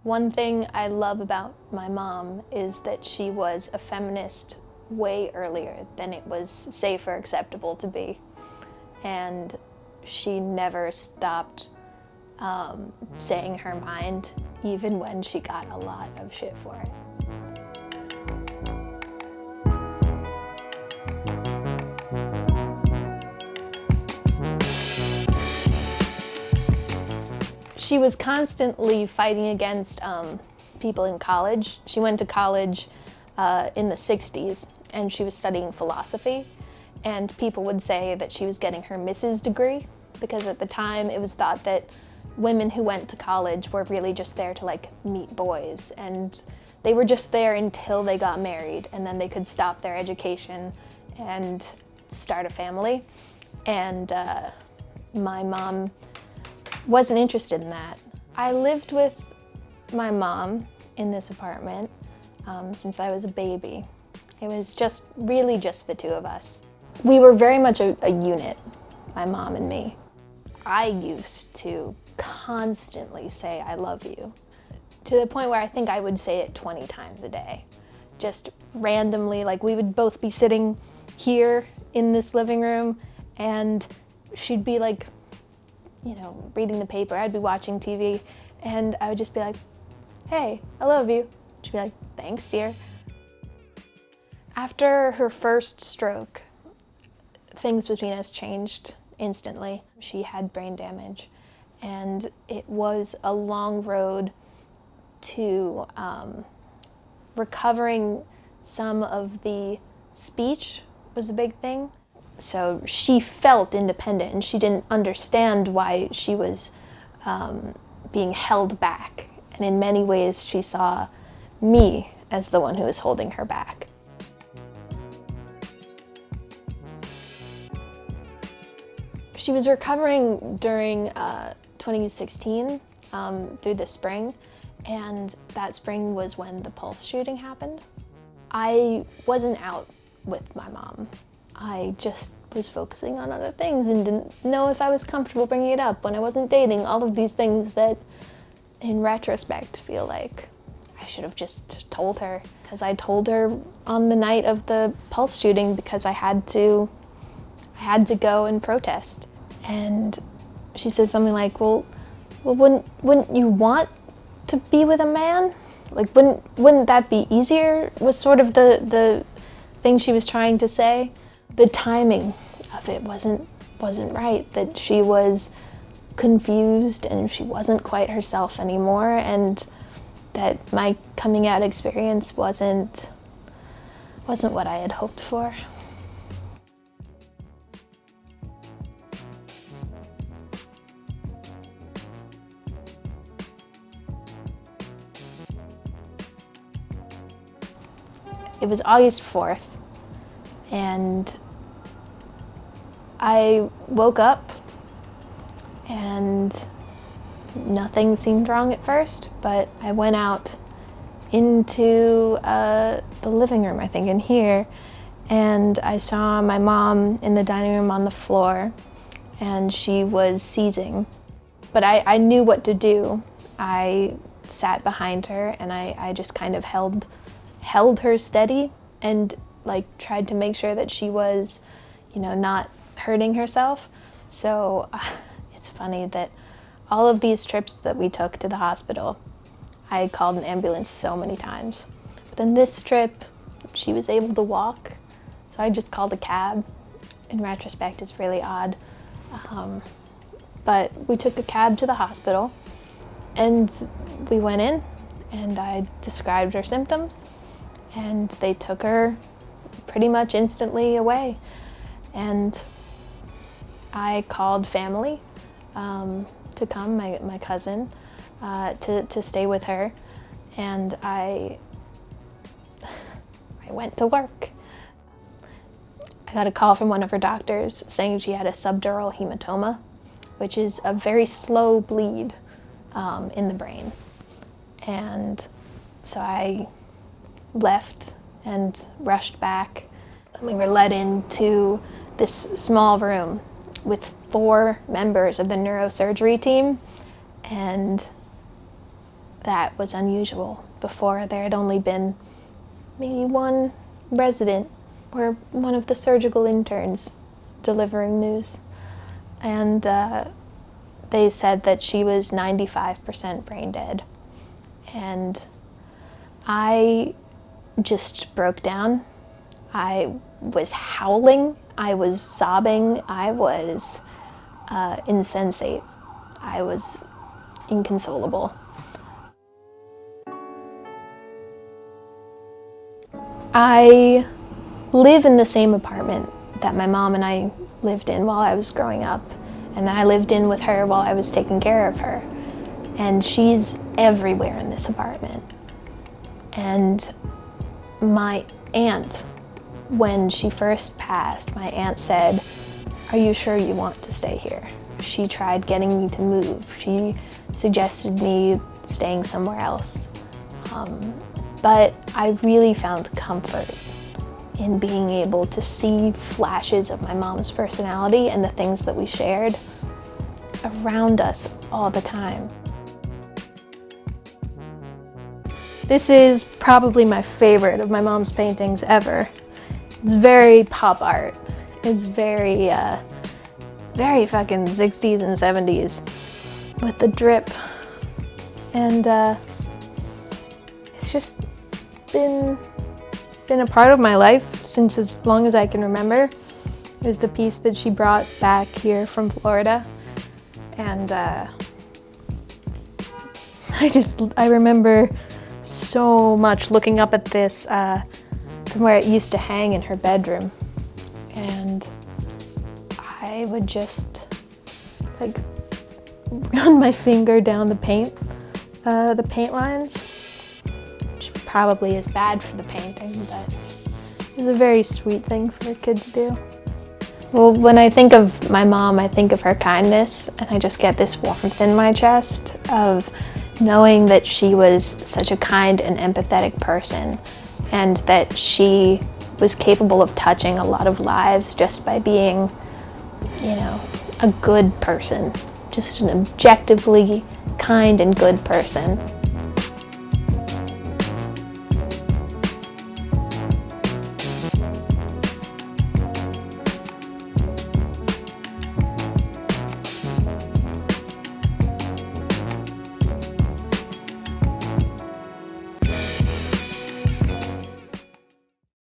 One thing I love about my mom is that she was a feminist way earlier than it was safe or acceptable to be. And she never stopped saying her mind, even when she got a lot of shit for it. She was constantly fighting against people in college. She went to college in the 60s, and she was studying philosophy. And people would say that she was getting her Mrs. degree, because at the time it was thought that women who went to college were really just there to like meet boys, and they were just there until they got married, and then they could stop their education and start a family. And my mom wasn't interested in that. I lived with my mom in this apartment since I was a baby. It was really just the two of us. We were very much a unit, my mom and me. I used to constantly say, "I love you," to the point where I think I would say it 20 times a day. Just randomly, like we would both be sitting here in this living room, and she'd be like, you know, reading the paper, I'd be watching TV, and I would just be like, "Hey, I love you." She'd be like, "Thanks, dear." After her first stroke, things between us changed instantly. She had brain damage, and it was a long road to recovering some of the speech was a big thing. So she felt independent, and she didn't understand why she was being held back. And in many ways, she saw me as the one who was holding her back. She was recovering during 2016 through the spring, and that spring was when the Pulse shooting happened. I wasn't out with my mom. I just was focusing on other things and didn't know if I was comfortable bringing it up when I wasn't dating. All of these things that, in retrospect, feel like I should have just told her. Because I told her on the night of the Pulse shooting because I had to go and protest. And she said something like, well, wouldn't you want to be with a man? Like, wouldn't that be easier? Was sort of the thing she was trying to say. The timing of it wasn't right, that she was confused and she wasn't quite herself anymore, and that my coming out experience wasn't what I had hoped for. It was August 4th, and I woke up and nothing seemed wrong at first, but I went out into the living room, I think, in here, and I saw my mom in the dining room on the floor, and she was seizing. But I knew what to do. I sat behind her, and I just kind of held her steady and like tried to make sure that she was, you know, not hurting herself. So it's funny that all of these trips that we took to the hospital, I called an ambulance so many times. But then this trip, she was able to walk, so I just called a cab. In retrospect, it's really odd. But we took a cab to the hospital, and we went in, and I described her symptoms, and they took her pretty much instantly away. And I called family to come, my cousin, to stay with her, and I went to work. I got a call from one of her doctors saying she had a subdural hematoma, which is a very slow bleed in the brain. And so I left and rushed back. We were led into this small room with 4 members of the neurosurgery team, and that was unusual. Before, there had only been maybe one resident or one of the surgical interns delivering news. And they said that she was 95% brain dead. And I just broke down. I was howling. I was sobbing. I was insensate. I was inconsolable. I live in the same apartment that my mom and I lived in while I was growing up, and that I lived in with her while I was taking care of her. And she's everywhere in this apartment. And my aunt, when she first passed, my aunt said, "Are you sure you want to stay here?" She tried getting me to move. She suggested me staying somewhere else. But I really found comfort in being able to see flashes of my mom's personality and the things that we shared around us all the time. This is probably my favorite of my mom's paintings ever. It's very pop art. It's very, very fucking 60s and 70s with the drip. And it's just been a part of my life since as long as I can remember. It was the piece that she brought back here from Florida. And I remember so much looking up at this from where it used to hang in her bedroom. And I would just like run my finger down the paint lines, which probably is bad for the painting, but it was a very sweet thing for a kid to do. Well, when I think of my mom, I think of her kindness, and I just get this warmth in my chest of knowing that she was such a kind and empathetic person, and that she was capable of touching a lot of lives just by being, you know, a good person, just an objectively kind and good person.